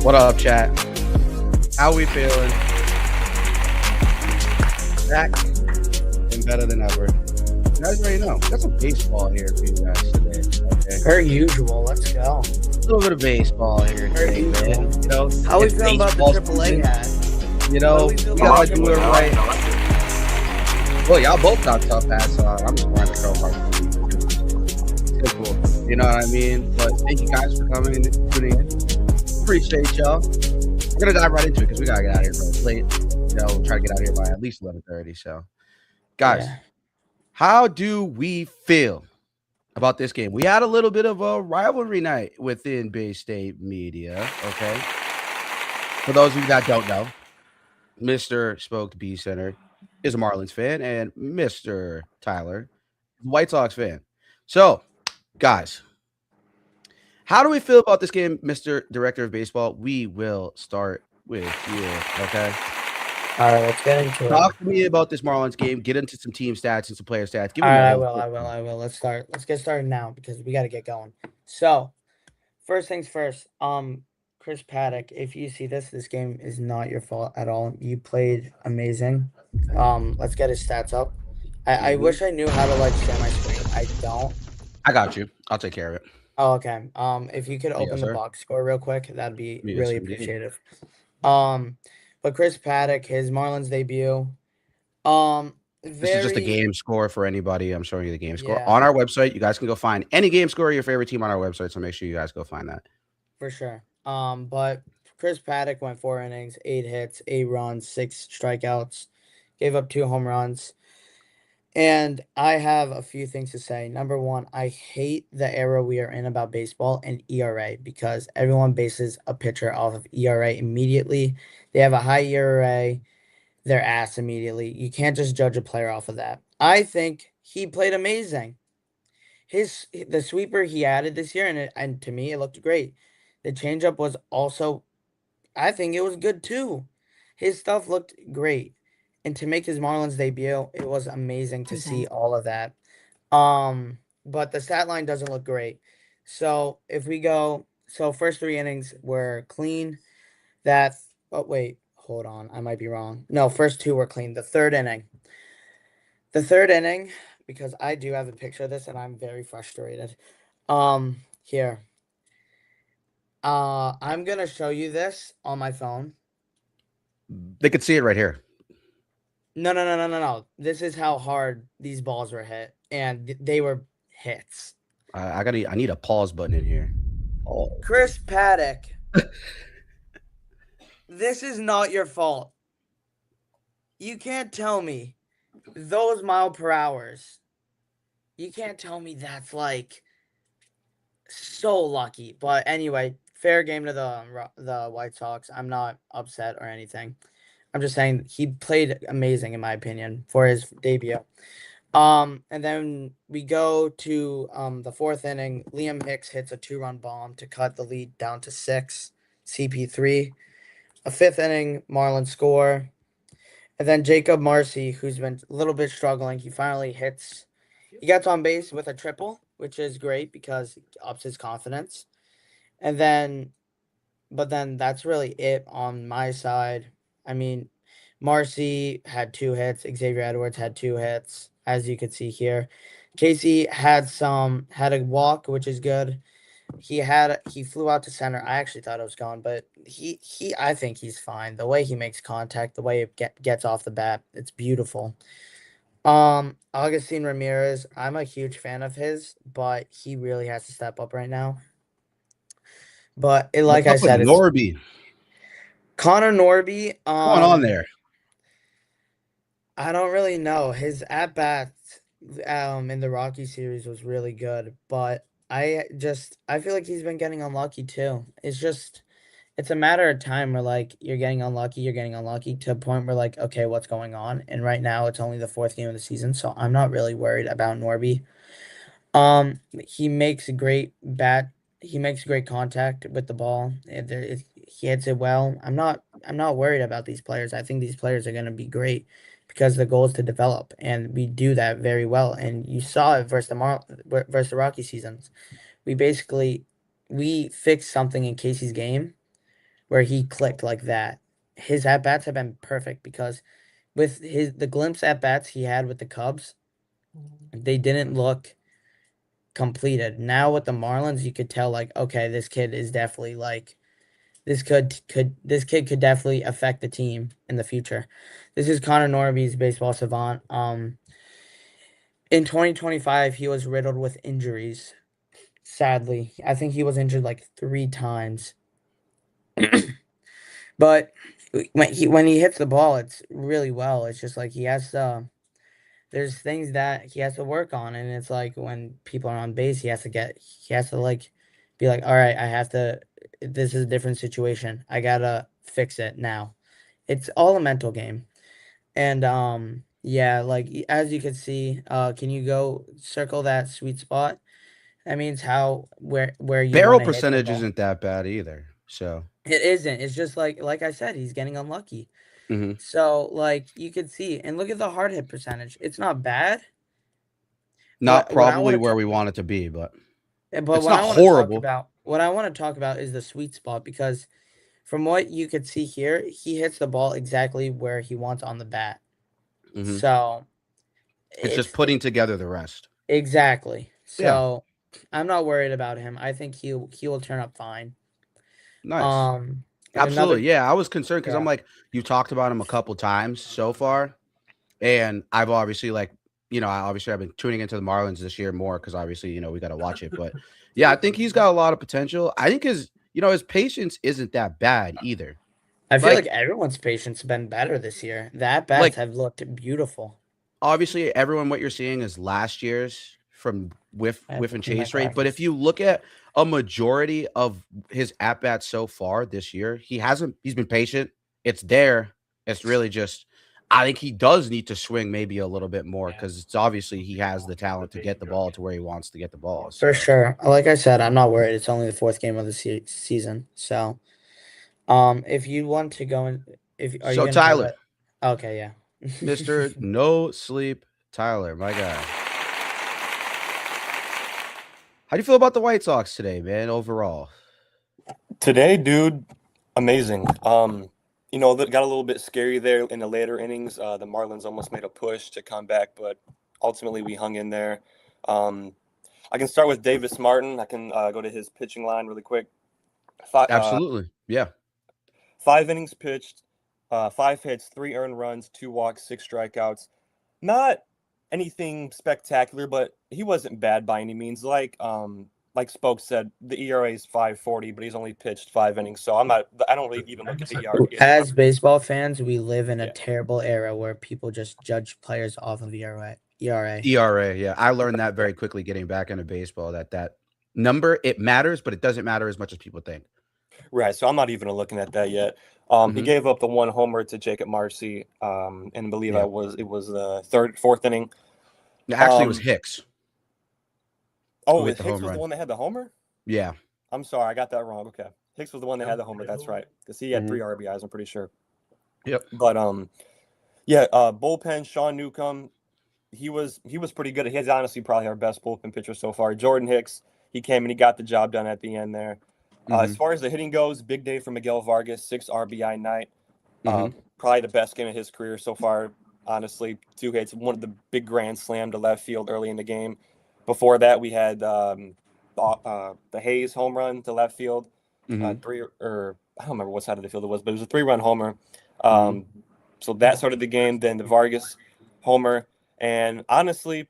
What up, chat? How we feeling? Back and better than ever. You guys already know. Got some baseball here for you guys today. Okay. Per usual, let's go. A little bit of baseball here today, man. You know, How we it's feeling about the baseball AAA season. hat? You know, we feel we about gotta do it right. Well, y'all both got tough hats, so I'm just wearing the curl part. Simple. You know what I mean? But thank you guys for coming and tuning in. Appreciate y'all. We're gonna dive right into it because we gotta get out of here, bro. It's late. You know, we'll try to get out of here by at least 11:30. So, guys, Yeah. how do we feel about this game? We had a little bit of a rivalry night within Bay State media. Okay, for those of you that don't know, Mr. Spoke B Center is a Marlins fan, and Mr. Tyler is a White Sox fan. So, guys, how do we feel about this game, Mr. Director of Baseball? We will start with you. Okay. All right, let's get into it. Talk to me about this Marlins game. Get into some team stats and some player stats. Give All me right, the I whole. will. Let's start. Let's get started now because we got to get going. So, first things first. Chris Paddock, if you see this game is not your fault at all. You played amazing. Let's get his stats up. I wish I knew how to share my screen. I don't. I got you. I'll take care of it. Oh, okay. If you could There you open go, the sir. box score real quick, that'd be Yes, really indeed. appreciative. But Chris Paddock, his Marlins debut. This is just a game score for anybody. I'm showing you the game score Yeah. on our website. You guys can go find any game score of your favorite team on our website. So make sure you guys go find that. For sure. But Chris Paddock went 4 innings, 8 hits, 8 runs, 6 strikeouts, gave up 2 home runs. And I have a few things to say. Number one, I hate the era we are in about baseball and ERA because everyone bases a pitcher off of ERA immediately. They have a high ERA, they're ass immediately. You can't just judge a player off of that. I think he played amazing. The sweeper he added this year, and to me, it looked great. The changeup was also, I think it was good too. His stuff looked great. And to make his Marlins debut, it was amazing to see all of that. But the stat line doesn't look great. So if we go, first 3 innings were clean. Wait, hold on, I might be wrong. No, first 2 were clean. The third inning, because I do have a picture of this and I'm very frustrated. Here. I'm gonna show you this on my phone. They could see it right here. No. This is how hard these balls were hit, and they were hits. I need a pause button in here. Oh. Chris Paddock, this is not your fault. You can't tell me those mile per hours. You can't tell me that's so lucky. But anyway, fair game to the White Sox. I'm not upset or anything. I'm just saying he played amazing in my opinion for his debut. And then we go to the 4th inning. Liam Hicks hits a 2-run bomb to cut the lead down to 6. CP3. A 5th inning Marlins score. And then Jacob Marcy, who's been a little bit struggling, he finally hits. He gets on base with a triple, which is great because it ups his confidence. But then that's really it on my side. I mean, Marcy had 2 hits. Xavier Edwards had 2 hits, as you could see here. Casey had a walk, which is good. He flew out to center. I actually thought it was gone, but I think he's fine. The way he makes contact, the way it gets off the bat, it's beautiful. Augustine Ramirez, I'm a huge fan of his, but he really has to step up right now. But like I said, Norby. Connor Norby. What's going on there? I don't really know. His at bat in the Rocky series was really good, but I feel like he's been getting unlucky too. It's a matter of time where you're getting unlucky to a point where okay, what's going on? And right now it's only the 4th game of the season, so I'm not really worried about Norby. He makes great contact with the ball. He hits it well. I'm not worried about these players. I think these players are going to be great because the goal is to develop, and we do that very well. And you saw it versus the Rocky seasons. We fixed something in Casey's game where he clicked like that. His at bats have been perfect because with the glimpse at bats he had with the Cubs, they didn't look completed. Now with the Marlins, you could tell like, okay, this kid is definitely like this kid could definitely affect the team in the future. This is Connor Norby's baseball savant. In 2025, he was riddled with injuries. Sadly, I think he was injured like 3 times. But when he hits the ball, it's really well. It's just like he has to. There's things that he has to work on, and it's like when people are on base, he has to like be like, all right, I have to. This is a different situation. I gotta fix it now. It's all a mental game, and yeah, like as you can see, can you go circle that sweet spot? That means how where you Barrel want to hit the percentage ball. isn't that bad either. So, It isn't. It's just like I said, he's getting unlucky. mhm. So like you could see, and look at the hard hit percentage. It's not bad, Not but probably where we want it to be, but it's what not I want to talk horrible. about, what I want to talk about is the sweet spot because from what you could see here, he hits the ball exactly where he wants on the bat. Mhm. So It's just it's putting together the rest. exactly. Yeah. So I'm not worried about him. I think he will turn up fine. Nice. Um, and Absolutely. another Yeah, I was concerned because I'm yeah. like, you talked about him a couple times so far, and I've obviously like, I've been tuning into the Marlins this year more because obviously, we got to watch it. But yeah, I think he's got a lot of potential. I think his patience isn't that bad either. I feel like Like, everyone's patience been better this year. The at bats like have looked beautiful. obviously everyone what you're seeing is last year's from I have whiff to and clean my chase rate. But if glasses. you look at a majority of his at bats so far this year, he's been patient. It's there. It's really just I think he does need to swing maybe a little bit more because it's obviously he has the talent to get the ball to where he wants to get the ball. For So sure. Like I said, I'm not worried. It's only the fourth game of the season. So, if you want to go in, if are you so gonna talk Tyler, about? Okay, yeah. Mr. No Sleep Tyler, my guy. How do you feel about the White Sox today, man, overall? Today, dude, amazing. That got a little bit scary there in the later innings. The Marlins almost made a push to come back, but ultimately we hung in there. Um, I can start with Davis Martin. I can go to his pitching line really quick. Five, uh, Absolutely. Yeah. 5 innings pitched, 5 hits, 3 earned runs, 2 walks, 6 strikeouts. Not anything spectacular, but he wasn't bad by any means. Like Spoke said, the ERA is 5.40, but he's only pitched 5 innings, so I don't really even look at the ERA. As baseball fans, we live in a Yeah, terrible era where people just judge players off of ERA. ERA. ERA, yeah. I learned that very quickly getting back into baseball that number, it matters, but it doesn't matter as much as people think. right. So I'm not even looking at that yet. He Mhm. gave up the 1 homer to Jacob Marcy, and I believe Yeah. it was the fourth inning. Actually, it was Um, Hicks who oh, hit the Hicks home was the run. one that had the homer. Yeah. I'm sorry, I got that wrong. Okay, Hicks was the one that had the homer. That's right, because he had Mhm. 3 RBIs. I'm pretty sure. Yep. But yeah, bullpen. Sean Newcomb, he was pretty good. He's honestly probably our best bullpen pitcher so far. Jordan Hicks, he came and he got the job done at the end there. As Mhm. far as the hitting goes, big day for Miguel Vargas, 6 RBI night. Mhm. Probably the best game of his career so far. Honestly, 2 hits, one of the big grand slam to left field early in the game. Before that, we had the Hayes home run to left field, Mhm. three or I don't remember what side of the field it was, but it was a 3-run homer. Mhm. Um, so that started the game. Then the Vargas homer, and honestly,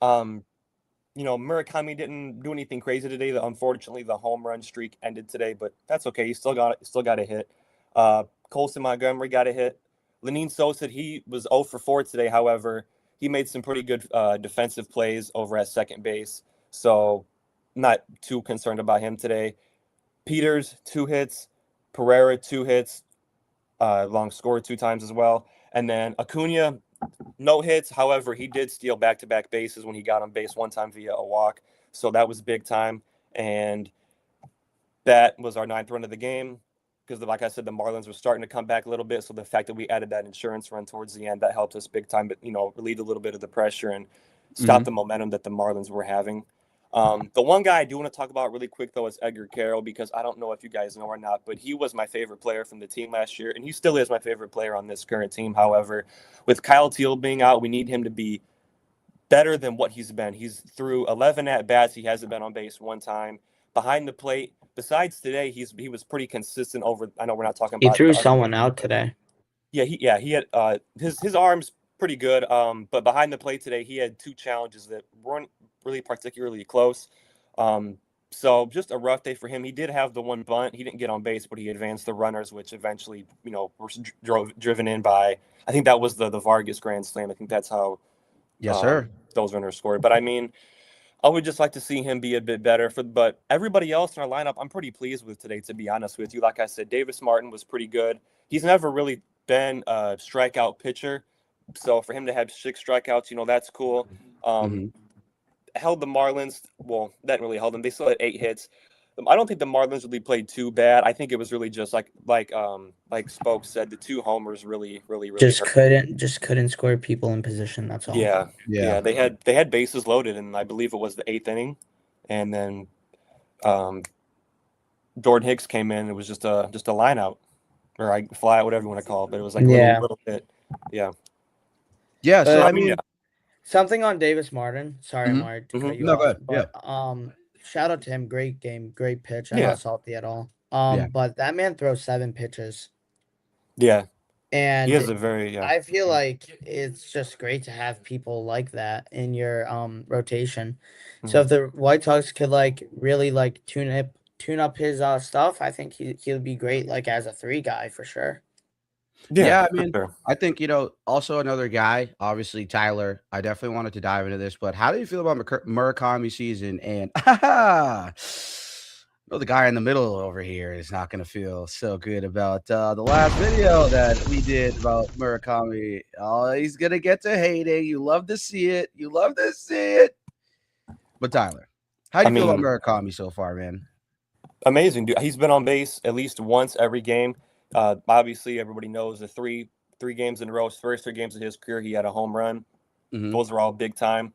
um, Murakami didn't do anything crazy today. Unfortunately, the home run streak ended today, but that's okay. He still got a hit. Colson Montgomery got a hit. Lenine Sosa, he was 0 for 4 today. However, he made some pretty good defensive plays over at second base, so not too concerned about him today. Peters, 2 hits. Pereira, 2 hits. Long scored 2 times as well. And then Acuna, no hits. However, he did steal back-to-back bases when he got on base one time via a walk. So that was big time. And that was our ninth run of the game because, like I said, the Marlins were starting to come back a little bit. So the fact that we added that insurance run towards the end, that helped us big time, but, relieved a little bit of the pressure and stopped Mhm. the momentum that the Marlins were having. The one guy I do want to talk about really quick, though, is Edgar Carroll, because I don't know if you guys know or not, but he was my favorite player from the team last year, and he still is my favorite player on this current team. However, with Kyle Teal being out, we need him to be better than what he's been. He's through 11 at-bats. He hasn't been on base one time. Behind the plate, besides today, he was pretty consistent over. I know we're not talking He about threw the other someone games, out but today. yeah, he had his arms pretty good. But behind the plate today, he had two challenges that weren't really particularly close. So just a rough day for him. He did have the one bunt. He didn't get on base, but he advanced the runners, which eventually, were driven in by. I think that was the Vargas grand slam. I think that's how Yes, sir. those runners scored. But I mean, I would just like to see him be a bit better. But everybody else in our lineup, I'm pretty pleased with today, to be honest with you. Like I said, Davis Martin was pretty good. He's never really been a strikeout pitcher, so for him to have 6 strikeouts, that's cool. Mhm. Held the Marlins. Well, that didn't really hold them. They still had 8 hits. I don't think the Marlins really played too bad. I think it was really just like Spoke said, the 2 homers really Just hurt. couldn't score people in position. That's all. Yeah, Yeah. They had bases loaded, and I believe it was the 8th inning, and then Jordan Hicks came in. It was just a line out, or fly out, whatever you want to call it. But it was like a little bit. Yeah. Yeah. So But I mean, something on Davis Martin. Sorry, Mhm. Mark, to cut you No, off. go ahead. Yeah. But shout out to him. Great game, great pitch. I'm Yeah. not salty at all. Yeah. But that man throws 7 pitches. Yeah. And He has a very I feel like it's just great to have people like that in your rotation. So if the White Sox could really tune up his stuff, I think he'll be great as a 3 guy for sure. Yeah, I for mean, sure. I think, also another guy, obviously Tyler. I definitely wanted to dive into this, but how do you feel about Murakami season? And the guy in the middle over here is not going to feel so good about the last video that we did about Murakami. Oh, he's going to get to hating. You love to see it. You love to see it. But Tyler, how do you feel about Murakami so far, man? Amazing, dude. He's been on base at least once every game. Obviously, everybody knows the three games in a row. His first 3 games of his career, he had a home run. Mhm. Those are all big time.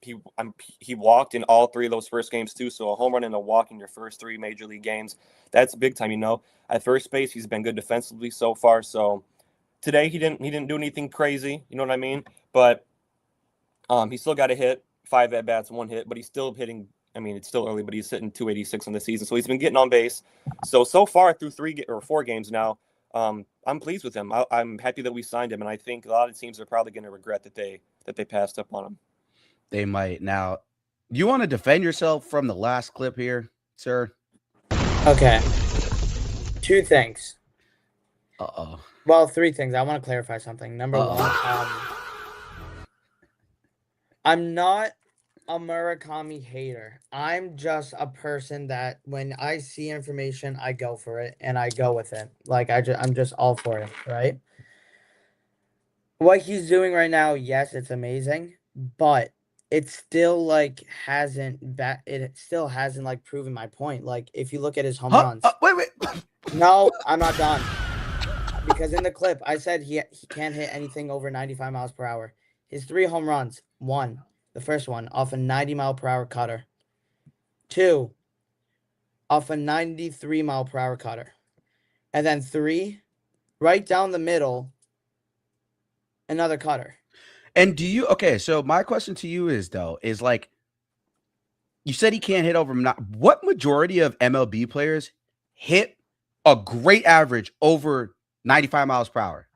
He walked in all 3 of those first games too. So a home run and a walk in your first 3 major league games, that's big time. At first base, he's been good defensively so far. So today he didn't do anything crazy. You know what I mean? But he still got a hit, 5 at bats, 1 hit, but he's still hitting. I mean, it's still early, but he's hitting 286 on the season, so he's been getting on base. So far through 3 or 4 games now, I'm pleased with him. I'm happy that we signed him, and I think a lot of teams are probably going to regret that they passed up on him. They might. Now, you want to defend yourself from the last clip here, sir? Okay. 2 things. Uh-oh. Well, 3 things. I want to clarify something. Number 1, I'm not a Murakami hater. I'm just a person that when I see information, I go for it and I go with it. I'm just all for it, right? What he's doing right now, yes, it's amazing, but it still hasn't proven my point. If you look at his home runs. Wait. No, I'm not done. Because in the clip, I said he can't hit anything over 95 miles per hour. His 3 home runs, 1, the first one, off a 90-mile-per-hour cutter. 2, off a 93-mile-per-hour cutter. And then 3, right down the middle, another cutter. And so my question to you is, you said he can't hit over, what majority of MLB players hit a great average over 95 miles per hour?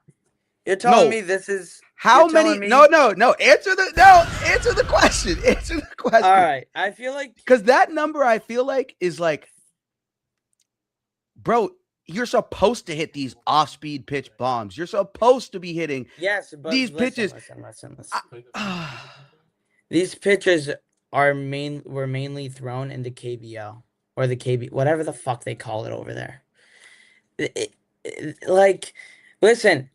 You're telling me this is how many? No. Answer the question. Answer the question. All right. I feel like because that number I feel like is bro, you're supposed to hit these off-speed pitch bombs. You're supposed to be hitting these pitches. Listen. These pitches were mainly thrown into KBO or the KB, whatever the fuck they call it over there. Listen,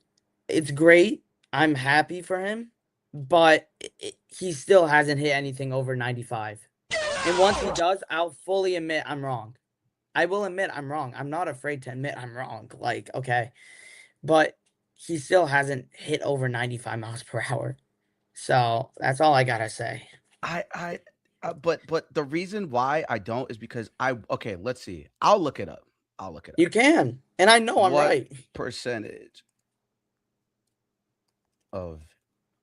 it's great. I'm happy for him, but he still hasn't hit anything over 95. And once he does, I'll fully admit I'm wrong. I will admit I'm wrong. I'm not afraid to admit I'm wrong. Okay. But he still hasn't hit over 95 miles per hour. So that's all I gotta say. But the reason why I don't is because okay, let's see. I'll look it up. You can, and I know I'm What right. percentage of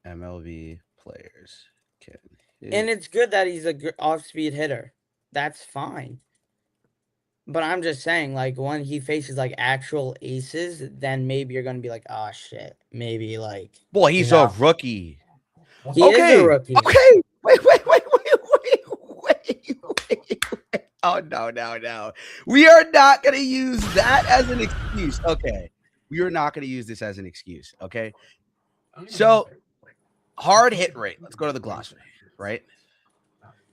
MLB players can hit? And it's good that he's a off-speed hitter. That's fine. But I'm just saying, like, when he faces like actual aces, then maybe you're gonna be like, oh shit, maybe like. Well, he's a rookie. He is a rookie. Okay. Wait. Oh no. We are not gonna use that as an excuse. Okay. We are not gonna use this as an excuse. Okay. So hard hit rate. Let's go to the glossary, right?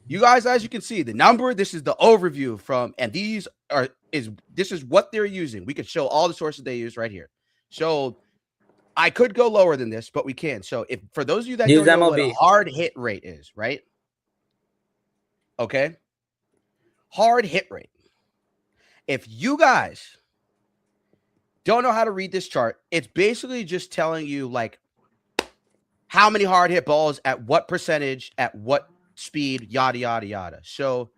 You guys, as you can see, the number, this is the overview from, and this is what they're using. We could show all the sources they use right here. So I could go lower than this, but we can. So if for those of you that Use don't know MLB. what a hard hit rate is, right? Okay. Hard hit rate. If you guys don't know how to read this chart, it's basically just telling you like how many hard hit balls at what percentage, at what speed, yada, yada, yada. So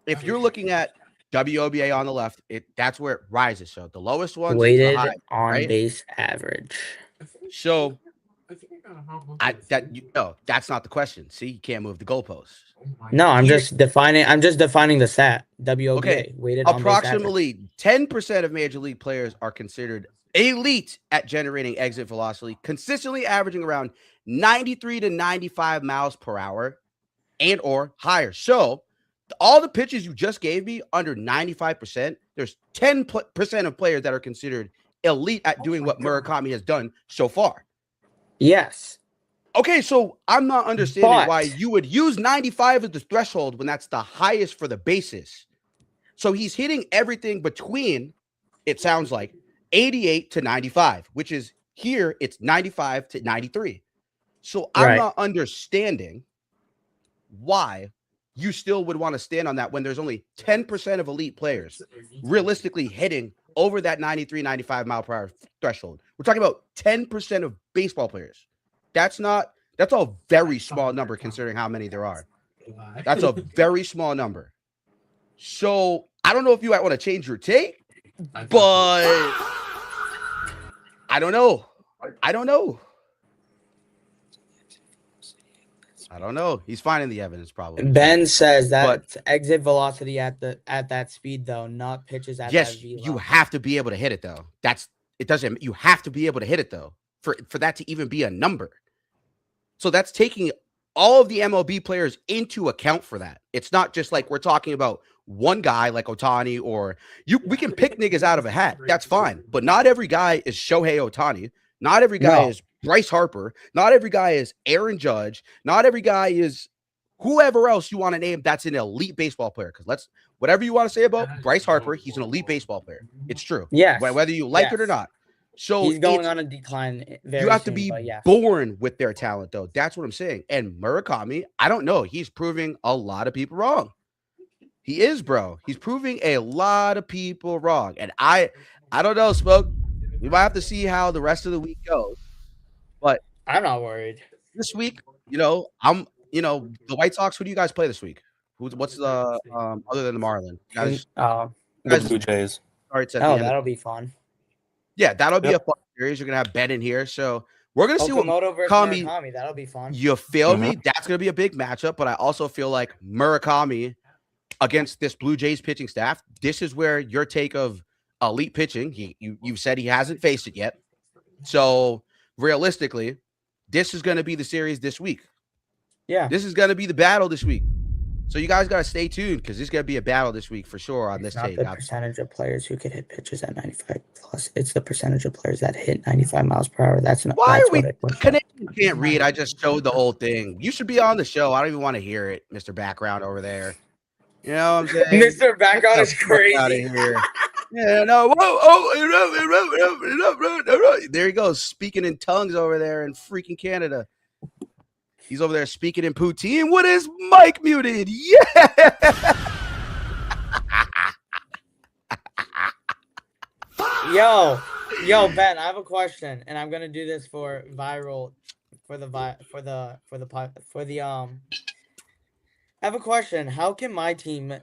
if you're looking at WOBA on the left, that's where it rises. So the lowest ones is the Weighted high, on right? base average. So that's not the question. See, you can't move the goalposts. No, I'm just defining the stat. WOBA. Okay. Weighted on base average. Approximately 10% of major league players are considered elite at generating exit velocity, consistently averaging around 93 to 95 miles per hour and or higher. So all the pitches you just gave me under 95%, there's 10% of players that are considered elite at doing what Murakami has done so far. Yes. Okay, so I'm not understanding why you would use 95 as the threshold when that's the highest for the bases. So he's hitting everything between, it sounds like, 88 to 95, which is here, it's 95 to 93. So I'm not understanding why you still would want to stand on that when there's only 10% of elite players realistically hitting over that 93, 95 mile per hour threshold. We're talking about 10% of baseball players. That's a very small number considering how many there are. That's a very small number. So I don't know if you might want to change your take, but I don't know. He's finding the evidence probably. Ben says that exit velocity at that speed though, not pitches at that V. You have to be able to hit it though. You have to be able to hit it though for that to even be a number. So that's taking all of the MLB players into account for that. It's not just like we're talking about one guy like Ohtani we can pick niggas out of a hat. That's fine. But not every guy is Shohei Ohtani. Not every guy is Bryce Harper. Not every guy is Aaron Judge. Not every guy is whoever else you want to name that's an elite baseball player. Because whatever you want to say about Bryce Harper, he's an elite baseball player. It's true. Yes. Whether you like it or not. So he's going on a decline. You have to be born with their talent, though. That's what I'm saying. And Murakami, I don't know. He's proving a lot of people wrong. He is, bro. He's proving a lot of people wrong. And I don't know, Smoke. We might have to see how the rest of the week goes. But I'm not worried. This week, the White Sox, who do you guys play this week? What's the other than the Marlins? The Blue Jays. That'll be fun. Yeah, that'll be a fun series. You're gonna have Ben in here, so we're gonna see what Murakami. That'll be fun. You feel me? That's gonna be a big matchup. But I also feel like Murakami against this Blue Jays pitching staff. This is where your take of elite pitching. You've said he hasn't faced it yet, so realistically, this is gonna be the series this week. Yeah, this is gonna be the battle this week. So you guys got to stay tuned because there's going to be a battle this week for sure on this take. It's not the percentage of players who could hit pitches at 95 plus. It's the percentage of players that hit 95 miles per hour. That's not. Why are we? Canadian can't read. I just showed the whole thing. You should be on the show. I don't even want to hear it, Mr. Background over there. You know what I'm saying? Mr. Background is crazy. Out of here. Yeah, no. There he goes, speaking in tongues over there in freaking Canada. He's over there speaking in poutine with his mic muted. Yeah. Yo, Ben, I have a question, and I'm gonna do this for viral, for the I have a question. How can my team,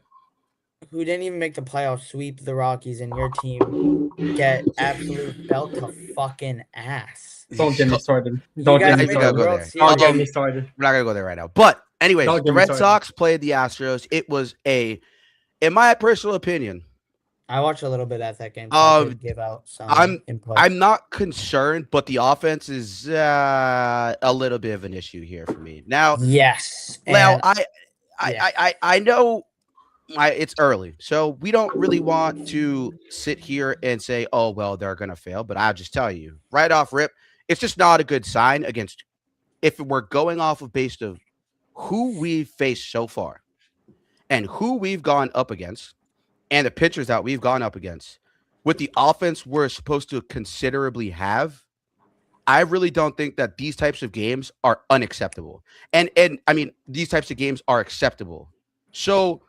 who didn't even make the playoffs, sweep the Rockies, and your team get absolute belt to fucking ass? Don't get me started. You Don't guys get me made the started. go World there. Series. Don't get me started. We're not gonna go there right now. But anyways, Don't the get me Red started. Sox played the Astros. It was in my personal opinion, I watched a little bit at that game, so I could give out some input. I'm not concerned, but the offense is a little bit of an issue here for me. Now, Yes. now And I know it's early, so we don't really want to sit here and say, oh, well, they're going to fail. But I'll just tell you right off rip, it's just not a good sign against if we're going off of based of who we've faced so far and who we've gone up against and the pitchers that we've gone up against with the offense we're supposed to considerably have. I really don't think that these types of games are unacceptable. And I mean, these types of games are acceptable. So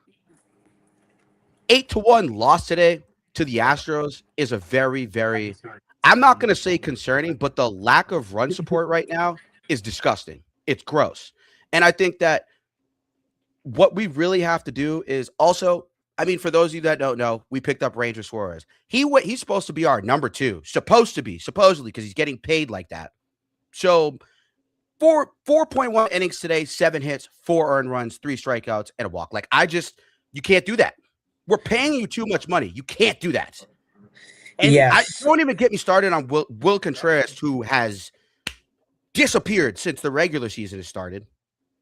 8-1 loss today to the Astros is a very, very, I'm not going to say concerning, but the lack of run support right now is disgusting. It's gross. And I think that what we really have to do is also, I mean, for those of you that don't know, we picked up Ranger Suarez. He's supposed to be our number 2, supposedly, because he's getting paid like that. So 4.1 innings today, 7 hits, 4 earned runs, 3 strikeouts, and a walk. Like, you can't do that. We're paying you too much money. You can't do that. And yes. don't even get me started on Will Contreras, who has disappeared since the regular season has started.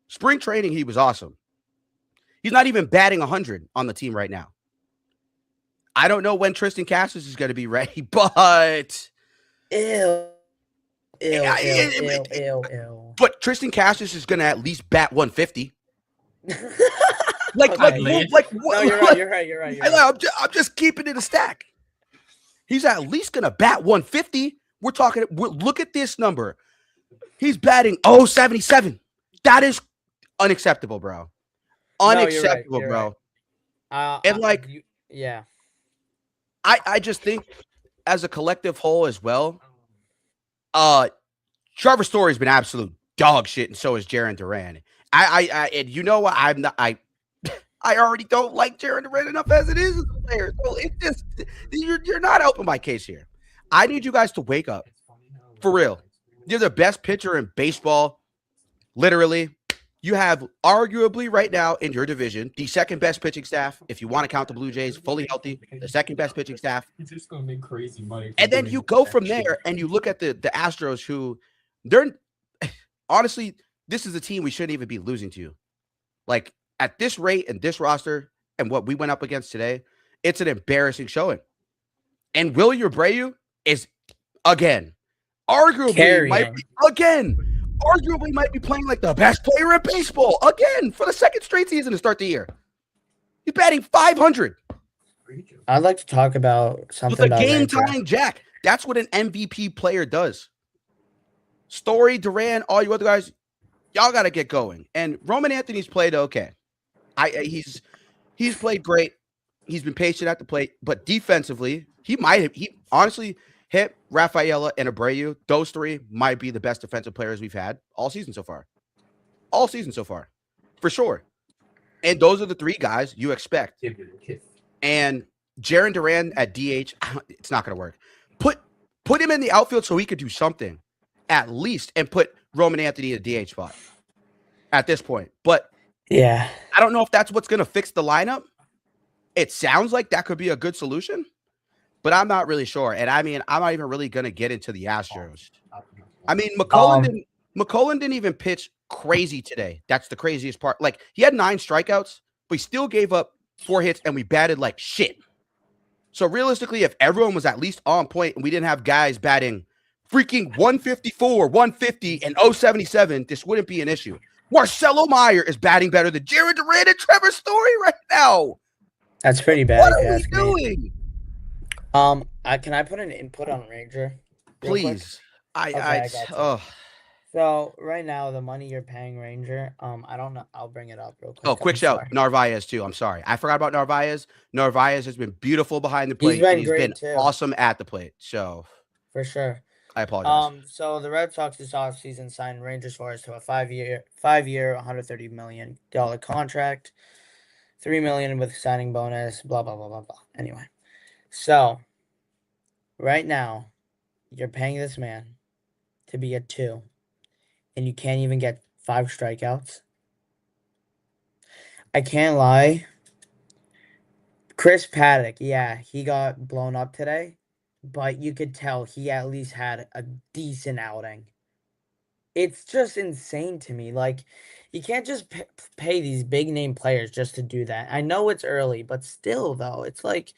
Spring training, he was awesome. He's not even batting 100 on the team right now. I don't know when Tristan Cassis is going to be ready, but Ew. But Tristan Cassis is going to at least bat 150. What? No, you're right. I'm just keeping it a stack. He's at least going to bat 150. Look at this number. He's batting 0.77. That is unacceptable, bro. Unacceptable, you're bro. right. And I just think as a collective whole as well, Trevor Story's been absolute dog shit, and so is Jarren Duran. And you know what? I already don't like Jarren Duran enough as it is as a player. So it just you're not helping my case here. I need you guys to wake up. For real. You're the best pitcher in baseball. Literally. You have arguably right now in your division the second best pitching staff. If you want to count the Blue Jays fully healthy, the second best pitching staff. It's just gonna make crazy money. And then you go from there and you look at the Astros, who they're honestly, this is a team we shouldn't even be losing to. Like at this rate and this roster and what we went up against today, it's an embarrassing showing. And Willie Abreu is arguably might be playing like the best player in baseball again for the second straight season to start the year. He's batting 500. I'd like to talk about something with a about game-tying jack. That's what an MVP player does. Story, Duran, all you other guys, y'all got to get going. And Roman Anthony's played okay. He's played great. He's been patient at the plate, but defensively, he honestly hit Rafaela and Abreu. Those three might be the best defensive players we've had all season so far. For sure. And those are the 3 guys you expect. And Jarren Duran at DH, it's not going to work. Put him in the outfield so he could do something at least, and put Roman Anthony in the DH spot at this point. But yeah, I don't know if that's what's going to fix the lineup. It sounds like that could be a good solution, but I'm not really sure. And I mean, I'm not even really going to get into the Astros. I mean, McCullen didn't even pitch crazy today. That's the craziest part. Like, he had 9 strikeouts, but he still gave up 4 hits, and we batted like shit. So realistically, if everyone was at least on point and we didn't have guys batting freaking 154, 150, and 0.77, this wouldn't be an issue. Marcelo Meyer is batting better than Jarren Duran and Trevor Story right now. That's pretty bad. What are we doing? Can I put an input on Ranger? Please. I got you. So right now, the money you're paying Ranger, I don't know. I'll bring it up real quick. Oh, quick shout, Narvaez too. I'm sorry, I forgot about Narvaez. Narvaez has been beautiful behind the plate. He's been awesome at the plate. So for sure. I apologize. So the Red Sox this offseason signed Ranger Suarez to a 5-year, $130 million contract, $3 million with signing bonus. Blah blah blah blah blah. Anyway, so right now you're paying this man to be a 2, and you can't even get 5 strikeouts. I can't lie. Chris Paddock, yeah, he got blown up today, but you could tell he at least had a decent outing. It's just insane to me. Like, you can't just pay these big name players just to do that. I know it's early, but still, though, it's like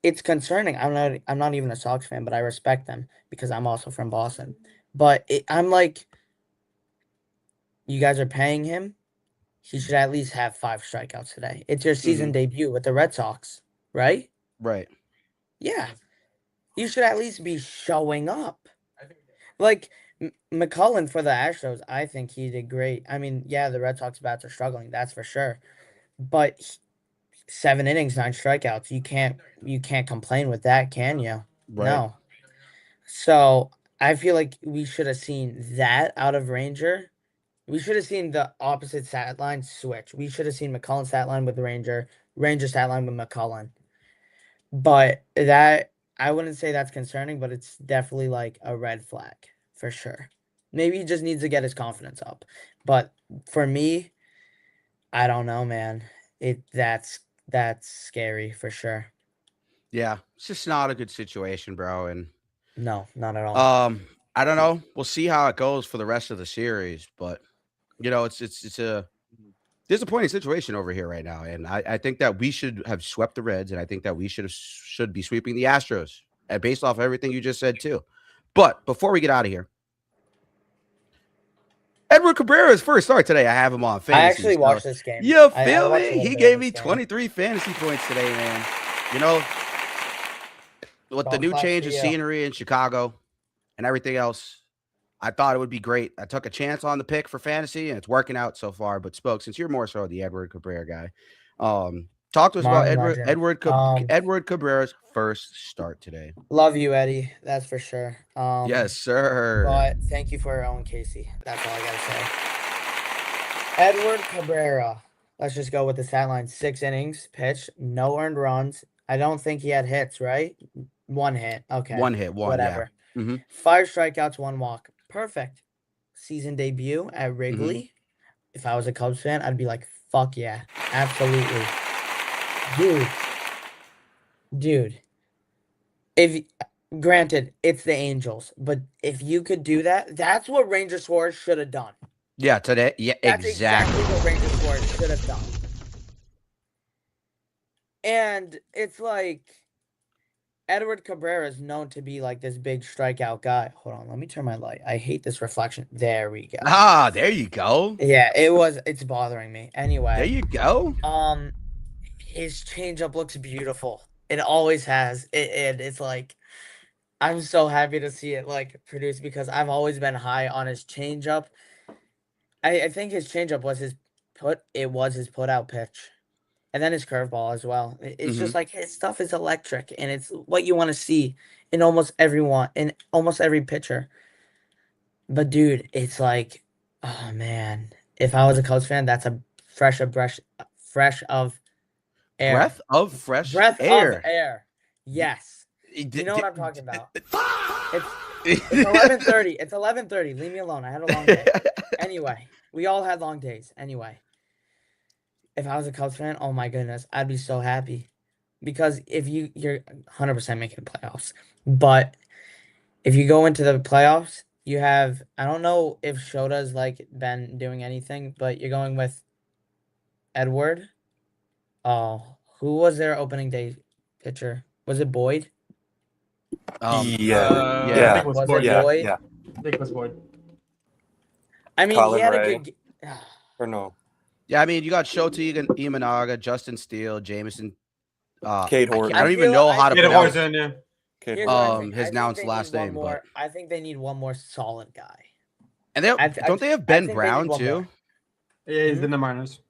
it's concerning. I'm not even a Sox fan, but I respect them because I'm also from Boston. But I'm like, you guys are paying him. He should at least have 5 strikeouts today. It's your season debut with the Red Sox, right? Right. Yeah. You should at least be showing up. Like, McCullen for the Astros, I think he did great. I mean, yeah, the Red Sox bats are struggling, that's for sure. But 7 innings, 9 strikeouts. You can't complain with that, can you? Right. No. So I feel like we should have seen that out of Ranger. We should have seen the opposite stat line switch. We should have seen McCullen stat line with Ranger stat line with McCullen. But that, I wouldn't say that's concerning, but it's definitely like a red flag for sure. Maybe he just needs to get his confidence up. But for me, I don't know, man. That's scary for sure. Yeah, it's just not a good situation, bro. And No, not at all. I don't know. We'll see how it goes for the rest of the series, but it's a disappointing situation over here right now. And I think that we should have swept the Reds, and I think that we should be sweeping the Astros, and based off everything you just said too. But before we get out of here, Edward Cabrera's first start today. I have him on fantasy. I actually watched this game. You I feel watched a me? little He bit gave of me this game. 23 fantasy points today, man. You know, with the new Clap change for of you. scenery in Chicago and everything else, I thought it would be great. I took a chance on the pick for fantasy, and it's working out so far. But Spoke, since you're more so the Edward Cabrera guy, talk to us about Marlin legend. Edward Cabrera's first start today. Love you, Eddie. That's for sure. Yes, sir. But thank you for your own Casey. That's all I gotta say. Edward Cabrera. Let's just go with the stat line. 6 innings pitched, no earned runs. I don't think he had hits, right? 1 hit. Okay. 1 hit, whatever. Yeah. Mm-hmm. 5 strikeouts, 1 walk. Perfect. Season debut at Wrigley. If I was a Cubs fan, I'd be like, fuck yeah. Absolutely. Dude. If granted, it's the Angels, but if you could do that, that's what Ranger Suarez should have done. Yeah, today. Yeah, That's exactly what Ranger Suarez should have done. And it's like Edward Cabrera is known to be like this big strikeout guy. Hold on, let me turn my light. I hate this reflection. There we go. Ah, there you go. Yeah, it's bothering me. Anyway. There you go. His changeup looks beautiful. It always has. It's like I'm so happy to see it like produce because I've always been high on his changeup. I think his changeup was his put out pitch. And then his curveball as well. It's just like his stuff is electric, and it's what you want to see in almost every pitcher. But dude, it's like, oh man, if I was a Cubs fan, that's a fresh of air. Breath of fresh Breath air. of air. Yes. You know what I'm talking about. It's 11:30. It's 11:30. Leave me alone. I had a long day. Anyway, we all had long days. Anyway. If I was a Cubs fan, oh my goodness, I'd be so happy. Because if you're 100% making the playoffs. But if you go into the playoffs, you have, I don't know if Shota's like been doing anything, but you're going with Edward. Oh, who was their opening day pitcher? Was it Boyd? I think it was Was Boyd. it Boyd? Yeah. I think it was Boyd. I mean, Colin he had Ray. a good Or no? Yeah, I mean, you got Shota, Imanaga, Justin Steele, Jameson. Cade Horton. I don't even know how to Yeah, pronounce yeah. Cade Here's Horton. what I think. his I think announced they last need one name, more- but I think they need one more solid guy. and they don't they have Ben think they Brown need one too? more. Yeah, he's in the minors,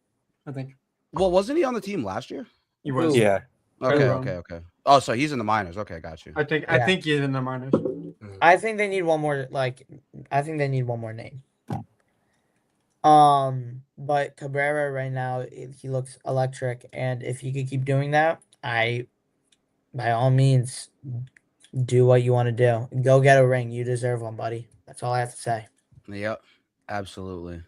I think. Well, wasn't he on the team last year? He was. Yeah. Okay, Ben Brown. okay. Oh, so he's in the minors. Okay, got you. I think Yeah. he's in the minors. I think they need one more. I think they need one more name. But Cabrera right now, he looks electric, and if you could keep doing that, by all means, do what you want to do. Go get a ring. You deserve one, buddy. That's all I have to say. Yep, absolutely.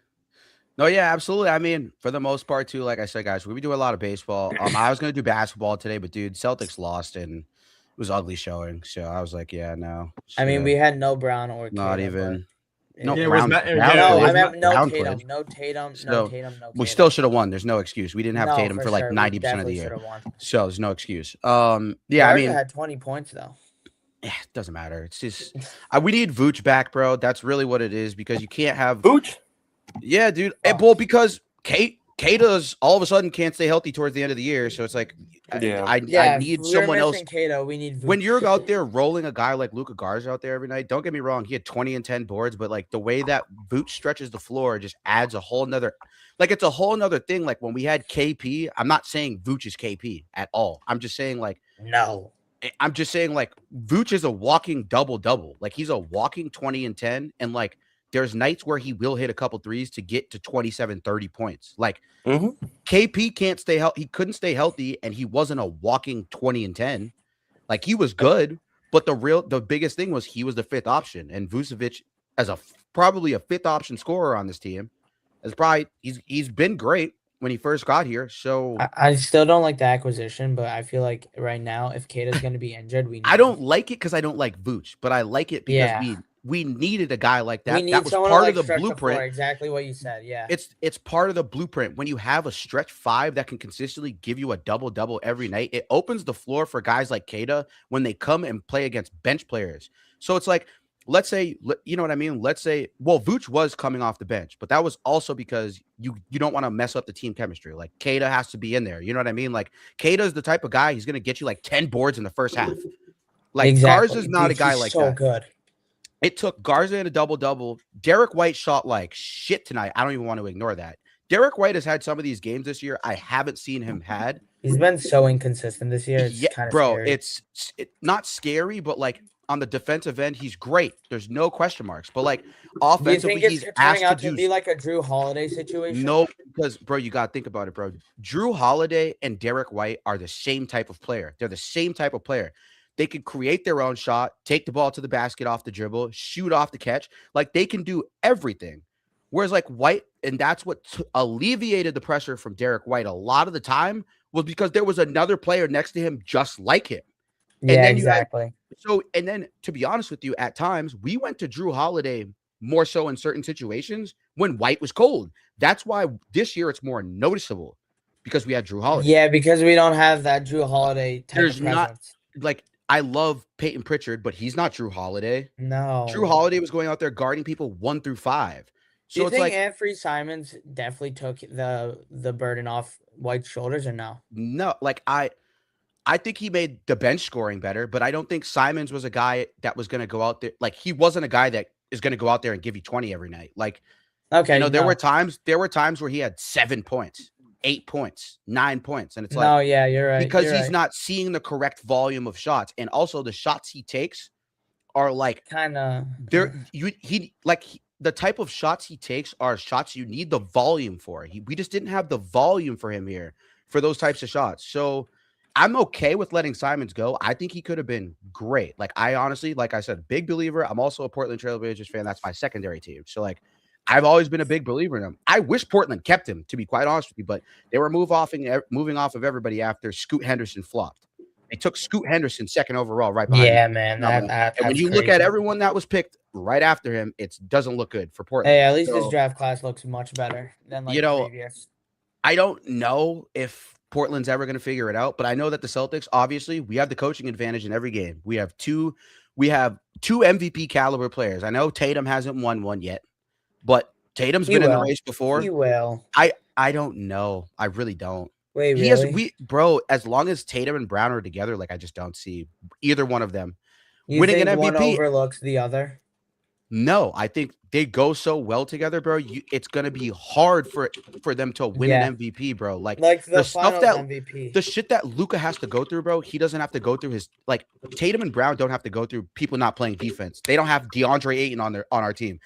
No, yeah, absolutely. I mean, for the most part, too, like I said, guys, we do a lot of baseball. I was gonna do basketball today, but dude, Celtics lost and it was ugly showing. So I was like, yeah, no. I mean, we had no Brown or not Tatum, even. but No, Yeah, it Brown. was Brown no, played. I meant no Brown Tatum, played. no Tatum, no So Tatum, no Tatum. we still should have won. There's no excuse. We didn't have No, Tatum for like sure. 90% We of the definitely year. should have won. So there's no excuse. Yeah, Garza I mean, had 20 points though. it doesn't matter. It's just we need Vooch back, bro. That's really what it is because you can't have Vooch. Yeah, dude. Well, because Kata's all of a sudden can't stay healthy towards the end of the year, so it's like I need someone else. Kato, we need Vooch. When you're out there rolling a guy like Luka Garza out there every night, don't get me wrong, he had 20 and 10 boards, but like the way that Vooch stretches the floor just adds a whole nother, like it's a whole nother thing. Like when we had KP, I'm not saying Vooch is KP at all. I'm just saying like Vooch is a walking double-double. Like he's a walking 20 and 10, and like there's nights where he will hit a couple threes to get to 27, 30 points. Like KP can't stay healthy. He couldn't stay healthy, and he wasn't a walking 20 and 10. Like he was good, but the biggest thing was he was the fifth option. And Vucevic, as probably a fifth option scorer on this team, he's been great when he first got here. So I still don't like the acquisition, but I feel like right now, if Kata's going to be injured, I don't like it because I don't like Vooch, but I like it because we needed a guy like that. That was part of the blueprint. Exactly what you said. Yeah. It's part of the blueprint. When you have a stretch five that can consistently give you a double-double every night, it opens the floor for guys like Kata when they come and play against bench players. So it's like, let's say, you know what I mean? Let's say, well, Vooch was coming off the bench, but that was also because you don't want to mess up the team chemistry. Like Kata has to be in there. You know what I mean? Like Kata is the type of guy, he's going to get you like 10 boards in the first half. Like Garza's not a guy like that. So good. It took Garza in a double-double. Derek White shot like shit tonight. I don't even want to ignore that. Derek White has had some of these games this year I haven't seen him had. He's been so inconsistent this year. It's kind of scary. It's not scary, but like on the defensive end, he's great. There's no question marks. But like offensively, he's turning out to be like a Drew Holiday situation. No, because bro, you gotta think about it, bro. Drew Holiday and Derek White are the same type of player. They're the same type of player. They can create their own shot, take the ball to the basket off the dribble, shoot off the catch. Like they can do everything. Whereas like White, and that's what alleviated the pressure from Derek White a lot of the time was because there was another player next to him just like him. Yeah, and then exactly. And then to be honest with you, at times we went to Drew Holiday more so in certain situations when White was cold. That's why this year it's more noticeable because we had Drew Holiday. Yeah, because we don't have that Drew Holiday type of presence. Like I love Peyton Pritchard, but he's not Drew Holiday. No. Drew Holiday was going out there guarding people 1 through 5. So do you it's think like Anthony Simons definitely took the burden off White's shoulders or no? No, like I think he made the bench scoring better, but I don't think Simons was a guy that was going to go out there. Like he wasn't a guy that is going to go out there and give you 20 every night. Like, okay, there were times where he had 7 points, 8 points, 9 points. And it's like, no, yeah, you're right. Because he's not seeing the correct volume of shots. And also the shots he takes are like kind of the type of shots he takes are shots you need the volume for. We just didn't have the volume for him here for those types of shots. So I'm okay with letting Simons go. I think he could have been great. Like I honestly, like I said, big believer. I'm also a Portland Trailblazers fan. That's my secondary team. So like I've always been a big believer in him. I wish Portland kept him, to be quite honest with you, but they were moving off of everybody after Scoot Henderson flopped. They took Scoot Henderson second overall right behind him. Yeah, man. And when you look at everyone that was picked right after him, it doesn't look good for Portland. Hey, at least this draft class looks much better than like previous. I don't know if Portland's ever going to figure it out, but I know that the Celtics, obviously, we have the coaching advantage in every game. We have two MVP caliber players. I know Tatum hasn't won one yet, but Tatum's been in the race before. He will. I don't know. I really don't. Wait, really? Bro, as long as Tatum and Brown are together, like I just don't see either one of them winning an MVP. One overlooks the other. No, I think they go so well together, bro. It's gonna be hard for them to win Yeah. an MVP, bro. Like Like the stuff finals that MVP. the shit that Luka has to go through, bro. He doesn't have to go through his like Tatum and Brown don't have to go through people not playing defense. They don't have DeAndre Ayton on our team.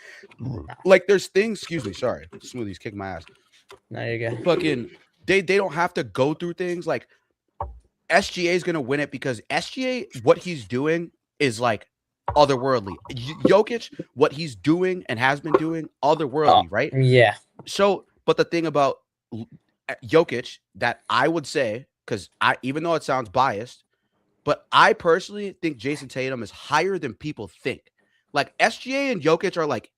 Like there's things. Excuse me, sorry, Smoothie's kicking my ass. No, you're good. Fucking, they don't have to go through things like SGA is gonna win it because SGA, what he's doing is like otherworldly. Jokic, what he's doing and has been doing, otherworldly, right? Yeah. So, but the thing about Jokic that I would say, because even though it sounds biased, but I personally think Jason Tatum is higher than people think. Like SGA and Jokic are like,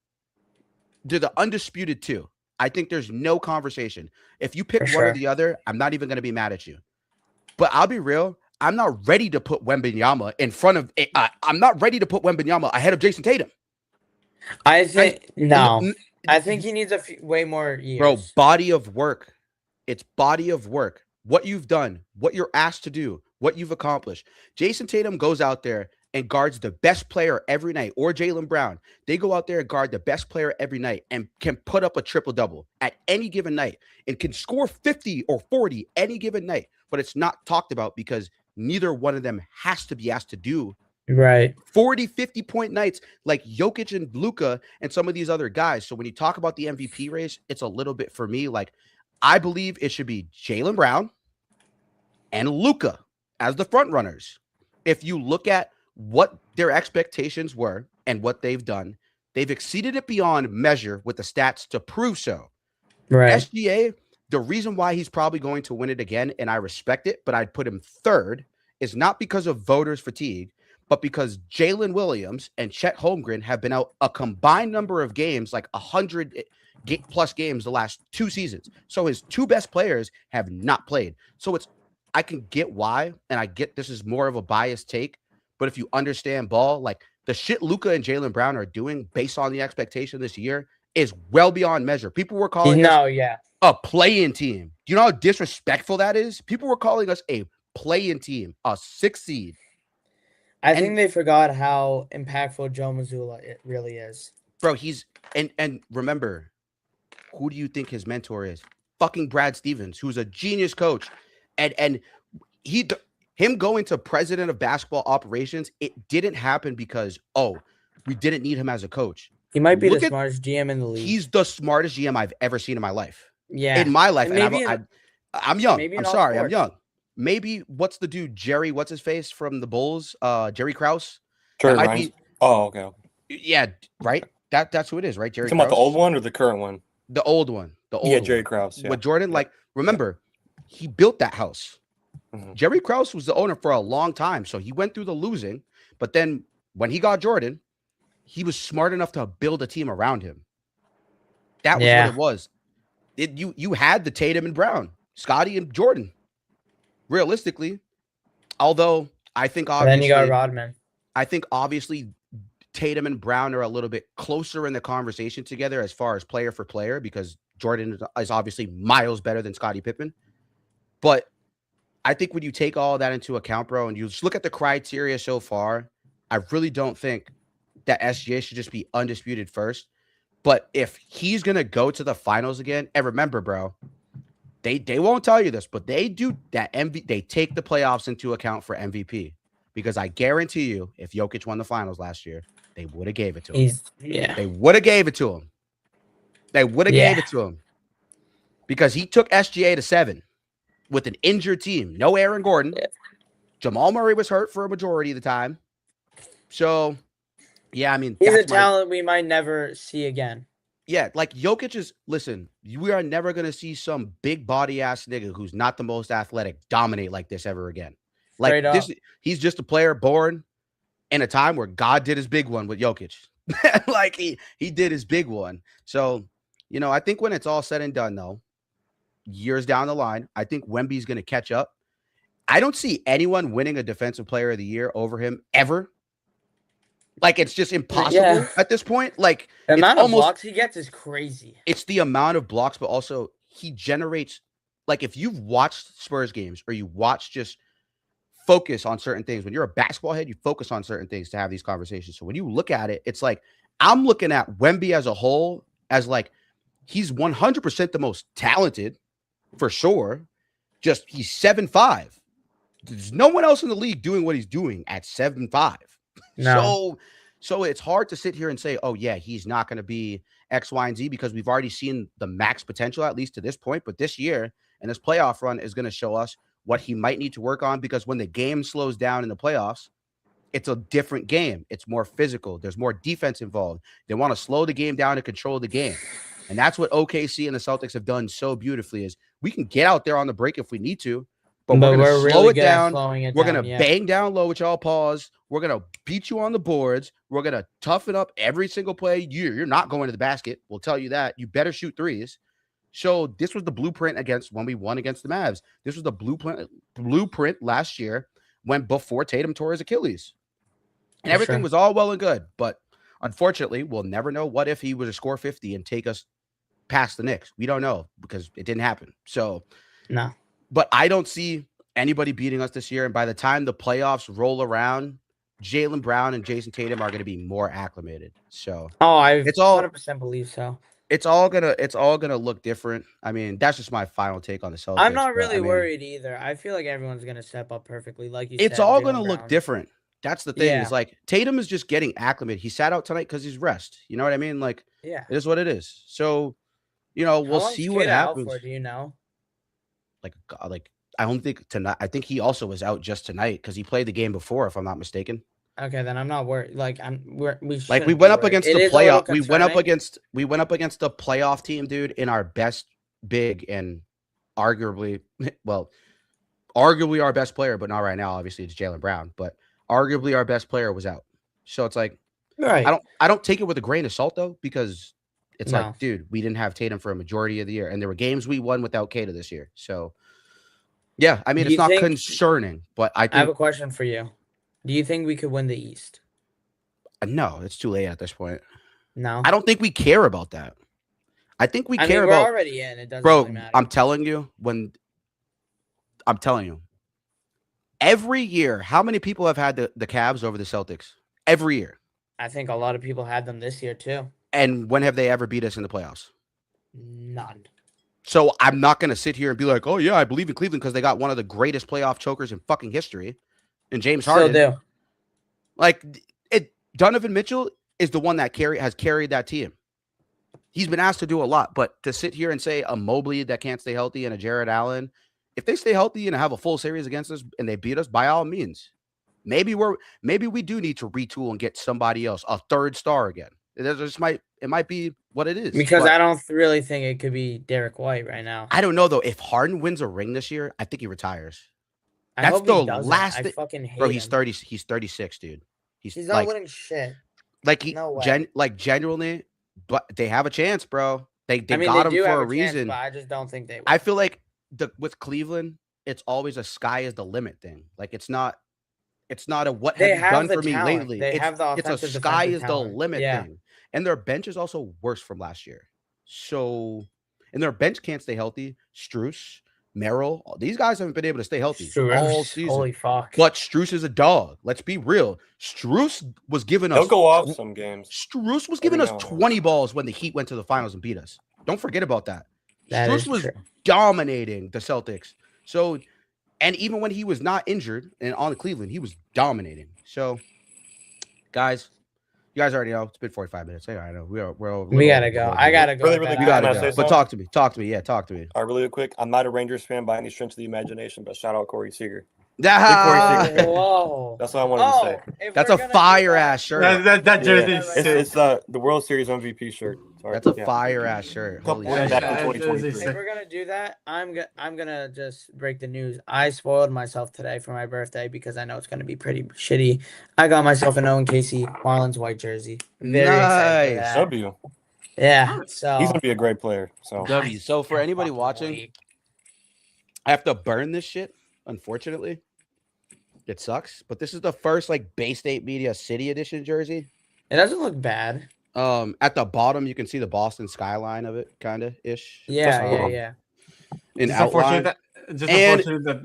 they're the undisputed two. I think there's no conversation. If you pick one or the other, I'm not even going to be mad at you. But I'll be real. I'm not ready to put Wembanyama in front of. I'm not ready to put Wembanyama ahead of Jason Tatum. I think I think he needs way more years. Bro, body of work. It's body of work. What you've done, what you're asked to do, what you've accomplished. Jason Tatum goes out there and guards the best player every night, or Jaylen Brown. They go out there and guard the best player every night and can put up a triple-double at any given night and can score 50 or 40 any given night. But it's not talked about because neither one of them has to be asked to do 40, 50-point nights like Jokic and Luka and some of these other guys. So when you talk about the MVP race, it's a little bit for me like I believe it should be Jaylen Brown and Luka as the front runners. If you look at what their expectations were and what they've done, they've exceeded it beyond measure with the stats to prove so. Right. SGA, the reason why he's probably going to win it again, and I respect it, but I'd put him third, is not because of voters' fatigue, but because Jalen Williams and Chet Holmgren have been out a combined number of games, like 100 plus games the last 2 seasons. So his 2 best players have not played. So I can get why, and I get this is more of a biased take, but if you understand ball, like the shit Luka and Jaylen Brown are doing based on the expectation this year is well beyond measure. People were calling a play-in team. Do you know how disrespectful that is? People were calling us a play-in team, a 6th seed. I think they forgot how impactful Joe Mazzulla it really is. Bro, he's and remember, who do you think his mentor is? Fucking Brad Stevens, who's a genius coach. And him going to president of basketball operations, it didn't happen because, we didn't need him as a coach. He might be the smartest GM in the league. He's the smartest GM I've ever seen in my life. Yeah. In my life. And I'm young. I'm sorry. I'm young. Maybe what's the dude, Jerry, what's his face from the Bulls? Jerry Krause? Okay. Yeah, right? That's who it is, right? Jerry Krause. Talking about the old one or the current one? The old one. Jerry Krause. Yeah. With Jordan, remember, he built that house. Mm-hmm. Jerry Krause was the owner for a long time, so he went through the losing. But then when he got Jordan, he was smart enough to build a team around him. That was what it was. You had the Tatum and Brown, Scotty and Jordan. Realistically, although I think obviously, then you got Rodman. I think obviously Tatum and Brown are a little bit closer in the conversation together as far as player for player because Jordan is obviously miles better than Scottie Pippen. But I think when you take all that into account, bro, and you just look at the criteria so far, I really don't think that SGA should just be undisputed first. But if he's going to go to the finals again, and remember, bro, they won't tell you this, but they do that. They take the playoffs into account for MVP because I guarantee you, if Jokic won the finals last year, they would have gave it to him. They would have gave it to him. They would have gave it to him because he took SGA to 7 with an injured team. No Aaron Gordon. Jamal Murray was hurt for a majority of the time. So, yeah, I mean, he's a talent we might never see again. Yeah, like Jokic is, listen, we are never going to see some big body ass nigga who's not the most athletic dominate like this ever again. Like this, he's just a player born in a time where God did his big one with Jokic. Like he did his big one. So, I think when it's all said and done, though, years down the line, I think Wemby's going to catch up. I don't see anyone winning a defensive player of the year over him ever. Like, it's just impossible at this point. Like, the amount of blocks he gets is crazy. It's the amount of blocks, but also he generates, like, if you've watched Spurs games or you watch just focus on certain things, when you're a basketball head, you focus on certain things to have these conversations. So when you look at it, it's like I'm looking at Wemby as a whole as like he's 100% the most talented for sure. Just he's 7'5". There's no one else in the league doing what he's doing at 7'5". No. So it's hard to sit here and say, oh yeah, he's not going to be X, Y, and Z because we've already seen the max potential at least to this point. But this year and this playoff run is going to show us what he might need to work on because when the game slows down in the playoffs, it's a different game. It's more physical. There's more defense involved. They want to slow the game down and control the game. And that's what OKC and the Celtics have done so beautifully is we can get out there on the break if we need to, but we're going to slow it down. We're going to bang down low with y'all pause. We're going to beat you on the boards. We're going to toughen up every single play. You're not going to the basket. We'll tell you that. You better shoot threes. So this was the blueprint against when we won against the Mavs. This was the blueprint last year when before Tatum tore his Achilles. And everything was all well and good. But unfortunately, we'll never know what if he were to score 50 and take us past the Knicks. We don't know because it didn't happen. So, no. But I don't see anybody beating us this year. And by the time the playoffs roll around, Jaylen Brown and Jason Tatum are going to be more acclimated. So, it's all 100% believe so. It's all gonna look different. I mean, that's just my final take on the Celtics. I'm not really worried either. I feel like everyone's gonna step up perfectly, like you said. It's all gonna look different. That's the thing. Is like Tatum is just getting acclimated. He sat out tonight because he's rest. You know what I mean? Like, it is what it is. So, we'll see what happens. Out for, do you know? Like I don't think tonight. I think he also was out just tonight because he played the game before, if I'm not mistaken. Okay, then I'm not worried. Like we went up against the playoff. We went up against the playoff team, dude, in our best big and arguably our best player, but not right now. Obviously, it's Jaylen Brown, but arguably our best player was out. So it's like, right. I don't take it with a grain of salt though, because it's like, dude, we didn't have Tatum for a majority of the year, and there were games we won without Kata this year. So yeah, I mean, it's not concerning, but I have a question for you. Do you think we could win the East? No, it's too late at this point. No, I don't think we care about that. I think we care about. We're already in. It doesn't really matter. I'm telling you, every year, how many people have had the Cavs over the Celtics? Every year. I think a lot of people had them this year too. And when have they ever beat us in the playoffs? None. So I'm not going to sit here and be like, oh yeah, I believe in Cleveland because they got one of the greatest playoff chokers in fucking history. And James Harden. Still do. Like Donovan Mitchell is the one that has carried that team. He's been asked to do a lot, but to sit here and say a Mobley that can't stay healthy and a Jared Allen, if they stay healthy and have a full series against us and they beat us, by all means, maybe we do need to retool and get somebody else, a third star again. It might be what it is. Because I don't really think it could be Derek White right now. I don't know though. If Harden wins a ring this year, I think he retires. That's the last. I fucking hate bro. He's 30. He's 36, dude. He's not winning shit. Like genuinely, but they have a chance, bro. They got him for a reason. But I just don't think they will. I feel like with Cleveland, it's always a sky is the limit thing. Like it's not a what have you done for me lately. It's a sky is the limit thing. And their bench is also worse from last year. So, and their bench can't stay healthy. Strus, Merrill, these guys haven't been able to stay healthy all season. Holy fuck. But Strus is a dog. Let's be real. Strus was giving us. He'll go off some games. Strus was giving us 20 balls when the Heat went to the finals and beat us. Don't forget about that. Strus was dominating the Celtics. So, and even when he was not injured and on Cleveland, he was dominating. So, guys, you guys already know it's been 45 minutes. Hey, I know we gotta go. I gotta go. Really, we gotta go. But talk to me. Yeah, talk to me. All right, really quick. I'm not a Rangers fan by any stretch of the imagination, but shout out Corey Seager. Whoa. That's what I wanted to say. That's a fire ass shirt. That jersey. It's the World Series MVP shirt. Sorry. That's a fire ass shirt. Holy shit. If we're gonna do that, I'm gonna just break the news. I spoiled myself today for my birthday because I know it's gonna be pretty shitty. I got myself an Owen Casey Marlins white jersey. Very excited for that. W. Yeah. So he's gonna be a great player. So for anybody watching, I have to burn this shit. Unfortunately, it sucks. But this is the first Bay State Media City Edition jersey. It doesn't look bad. At the bottom, you can see the Boston skyline of it, kind of ish. Yeah. In outline. Unfortunate that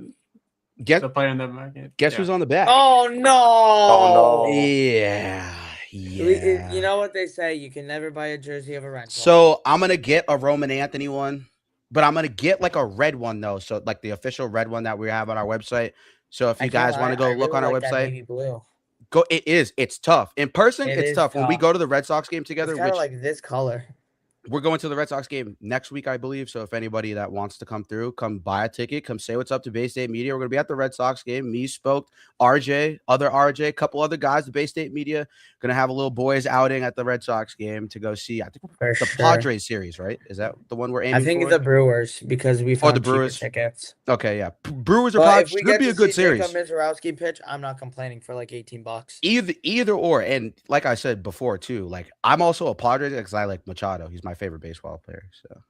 the player in the market. Guess who's on the back? Oh no! Yeah. Yeah. You know what they say? You can never buy a jersey of a rental. So I'm gonna get a Roman Anthony one, but I'm gonna get like a red one though. So like the official red one that we have on our website. So if you guys want to go look on our that website, navy blue. go. It's tough in person. It it's is tough when we tough. go to the Red Sox game together. It's kind Which of like this color. we're going to the Red Sox game next week, I believe. So if anybody that wants to come through, come buy a ticket, come say what's up to Bay State Media. We're going to be at the Red Sox game. Me, Spoke, RJ, other RJ, a couple other guys, the Bay State Media. Going to have a little boys outing at the Red Sox game to go see, I think, the Padres series, right? Is that the one we're aiming for? I think the Brewers, because we found the Brewers tickets. Okay, yeah. Brewers or Padres. It's going to be a good series. If we get to see Jacob Mizorowski pitch, I'm not complaining for like $18. Either or. And like I said before, too, like I'm also a Padres because I like Machado. He's my favorite baseball player. So,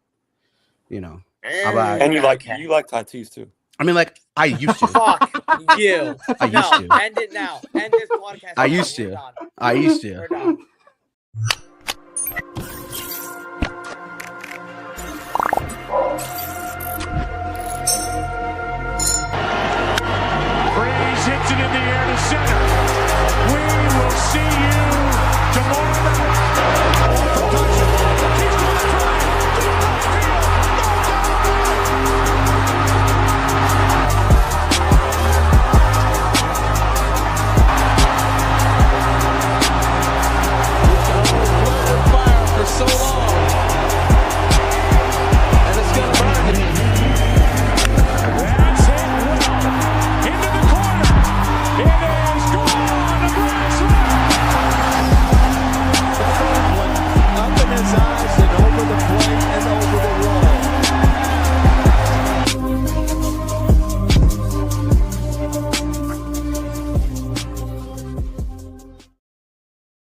you know. And you like tattoos, too. I mean, like, I used to. Fuck you. I used to. End it now. End this podcast. I used to. I used to. We're done. Oh.